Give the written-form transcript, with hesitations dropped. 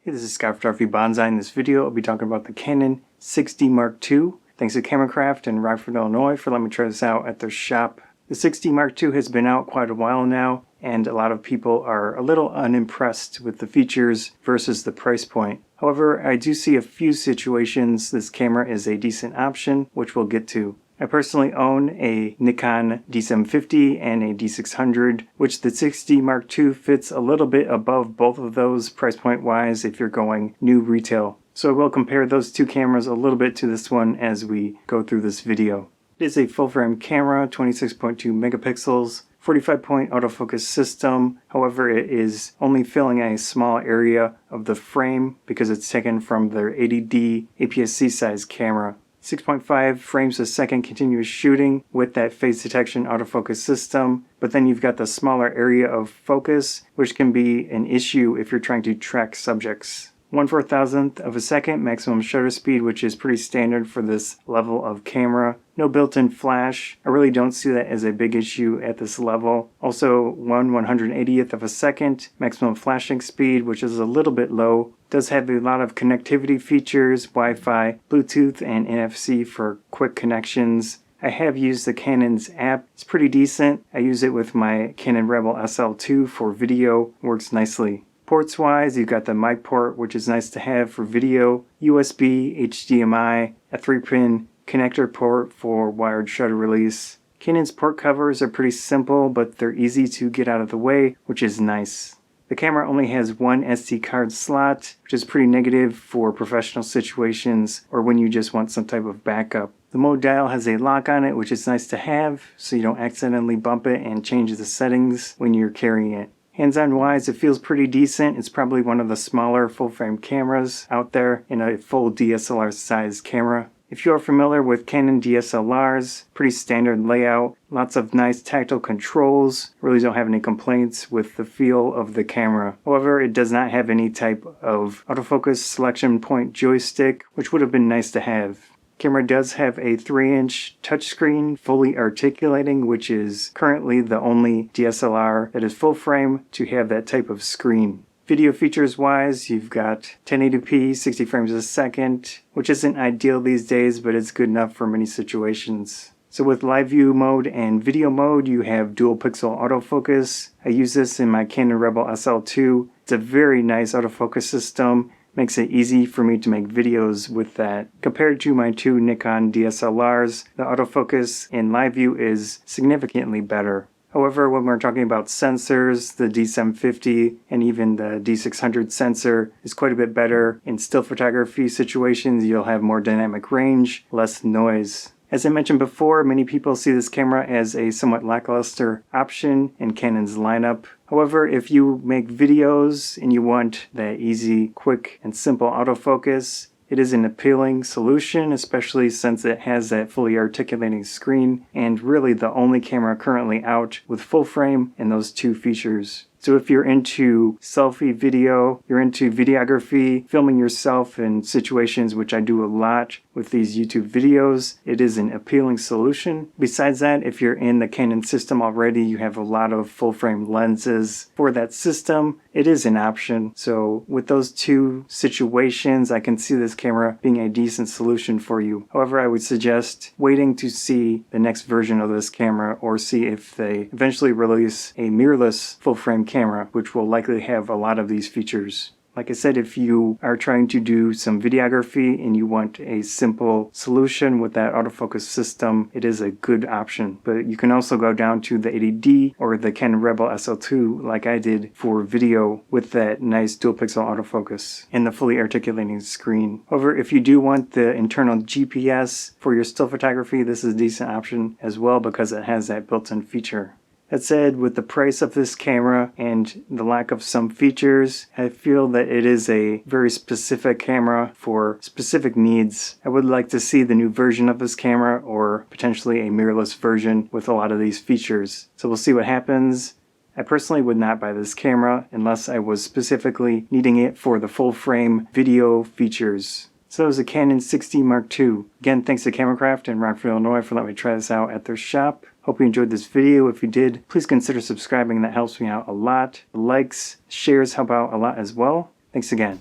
Hey, this is Scott Photography Bonsai. In this video, I'll be talking about the Canon 6D Mark II. Thanks to Cameracraft in Rockford, Illinois for letting me try this out at their shop. The 6D Mark II has been out quite a while now, and a lot of people are a little unimpressed with the features versus the price point. However, I do see a few situations this camera is a decent option, which we'll get to. I personally own a Nikon D750 and a D600, which the 6D Mark II fits a little bit above both of those price point wise if you're going new retail. So I will compare those two cameras a little bit to this one as we go through this video. It is a full frame camera, 26.2 megapixels, 45-point autofocus system. However, it is only filling a small area of the frame because it's taken from their 80D APS-C size camera. 6.5 frames a second continuous shooting with that phase detection autofocus system, but then you've got the smaller area of focus, which can be an issue if you're trying to track subjects. 1/4000th of a second maximum shutter speed, which is pretty standard for this level of camera. No built-in flash. I really don't see that as a big issue at this level. Also 1/180th of a second maximum flashing speed, which is a little bit low. Does have a lot of connectivity features, Wi-Fi, Bluetooth, and NFC for quick connections. I have used the Canon's app. It's pretty decent. I use it with my Canon Rebel SL2 for video. Works nicely. Ports wise, you've got the mic port, which is nice to have for video, USB, HDMI, a 3-pin connector port for wired shutter release. Canon's port covers are pretty simple, but they're easy to get out of the way, which is nice. The camera only has one SD card slot, which is pretty negative for professional situations or when you just want some type of backup. The mode dial has a lock on it, which is nice to have, so you don't accidentally bump it and change the settings when you're carrying it. Hands-on wise, it feels pretty decent. It's probably one of the smaller full-frame cameras out there in a full DSLR size camera. If you're familiar with Canon DSLRs, pretty standard layout, lots of nice tactile controls, really don't have any complaints with the feel of the camera. However, it does not have any type of autofocus selection point joystick, which would have been nice to have. Camera does have a 3-inch touchscreen fully articulating, which is currently the only DSLR that is full frame to have that type of screen. Video features wise, you've got 1080p, 60 frames a second, which isn't ideal these days, but it's good enough for many situations. So with live view mode and video mode, you have dual pixel autofocus. I use this in my Canon Rebel SL2. It's a very nice autofocus system. Makes it easy for me to make videos with that. Compared to my two Nikon DSLRs, the autofocus in live view is significantly better. However, when we're talking about sensors, the D750 and even the D600 sensor is quite a bit better. In still photography situations, you'll have more dynamic range, less noise. As I mentioned before, many people see this camera as a somewhat lackluster option in Canon's lineup. However, if you make videos and you want that easy, quick, and simple autofocus, it is an appealing solution, especially since it has that fully articulating screen and really the only camera currently out with full frame and those two features. So if you're into selfie video, you're into videography, filming yourself in situations, which I do a lot with these YouTube videos, it is an appealing solution. Besides that, if you're in the Canon system already, you have a lot of full frame lenses for that system, it is an option. So with those two situations, I can see this camera being a decent solution for you. However, I would suggest waiting to see the next version of this camera or see if they eventually release a mirrorless full frame camera, which will likely have a lot of these features. Like I said, if you are trying to do some videography and you want a simple solution with that autofocus system, it is a good option. But you can also go down to the 80D or the Canon Rebel SL2 like I did for video with that nice dual pixel autofocus and the fully articulating screen. However, if you do want the internal GPS for your still photography, this is a decent option as well because it has that built-in feature. That said, with the price of this camera and the lack of some features, I feel that it is a very specific camera for specific needs. I would like to see the new version of this camera or potentially a mirrorless version with a lot of these features. So we'll see what happens. I personally would not buy this camera unless I was specifically needing it for the full frame video features. So that was a Canon 6D Mark II. Again, thanks to Cameracraft in Rockford, Illinois for letting me try this out at their shop. Hope you enjoyed this video. If you did, please consider subscribing. That helps me out a lot. The likes, shares help out a lot as well. Thanks again.